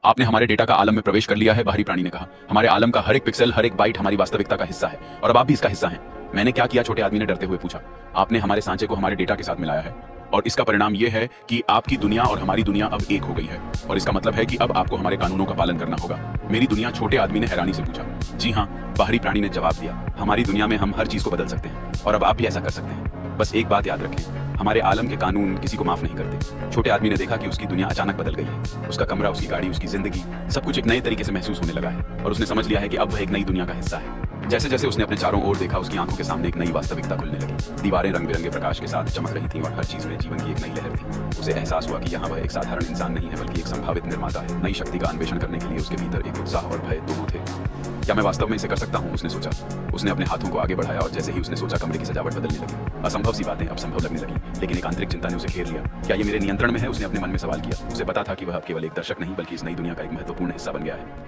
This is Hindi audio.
आपने हमारे डेटा का आलम में प्रवेश कर लिया है, बाहरी प्राणी ने कहा। हमारे आलम का हर एक पिक्सल, हर एक बाइट हमारी वास्तविकता का हिस्सा है और अब आप भी इसका हिस्सा हैं। मैंने क्या किया? छोटे आदमी ने डरते हुए पूछा। आपने हमारे सांचे को हमारे डेटा के साथ मिलाया है और इसका परिणाम यह है कि आपकी दुनिया और हमारी दुनिया अब एक हो गई है और इसका मतलब है कि अब आपको हमारे कानूनों का पालन करना होगा। मेरी दुनिया? छोटे आदमी ने हैरानी से पूछा। जी हाँ, बाहरी प्राणी ने जवाब दिया। हमारी दुनिया में हम हर चीज को बदल सकते हैं और अब आप भी ऐसा कर सकते हैं। बस एक बात याद रखें, हमारे आलम के कानून किसी को माफ नहीं करते। छोटे आदमी ने देखा कि उसकी दुनिया अचानक बदल गई है। उसका कमरा, उसकी गाड़ी, उसकी जिंदगी, सब कुछ एक नए तरीके से महसूस होने लगा है और उसने समझ लिया है कि अब वह एक नई दुनिया का हिस्सा है। जैसे जैसे उसने अपने चारों ओर देखा, उसकी आंखों के सामने एक नई वास्तविकता खुलने लगी। दीवारें रंग बिरंगे प्रकाश के साथ चमक रही थीं और हर चीज में जीवन की एक नई लहर थी। उसे एहसास हुआ कि यहाँ वह एक साधारण इंसान नहीं है, बल्कि एक संभावित निर्माता है। नई शक्ति का अन्वेषण करने के लिए उसके भीतर एक उत्साह और भय दोनों थे। क्या मैं वास्तव में इसे कर सकता हूँ? उसने सोचा। उसने अपने हाथों को आगे बढ़ाया और जैसे ही उसने सोचा, कमरे की सजावट बदलने लगी। असंभव सी बातें अब संभव लगने लगी, लेकिन एक आंतरिक चिंता ने उसे घेर लिया। क्या ये मेरे नियंत्रण में है? उसने अपने मन में सवाल किया। उसे पता था कि वह अब केवल एक दर्शक नहीं, बल्कि इस नई दुनिया का एक महत्वपूर्ण हिस्सा बन गया है।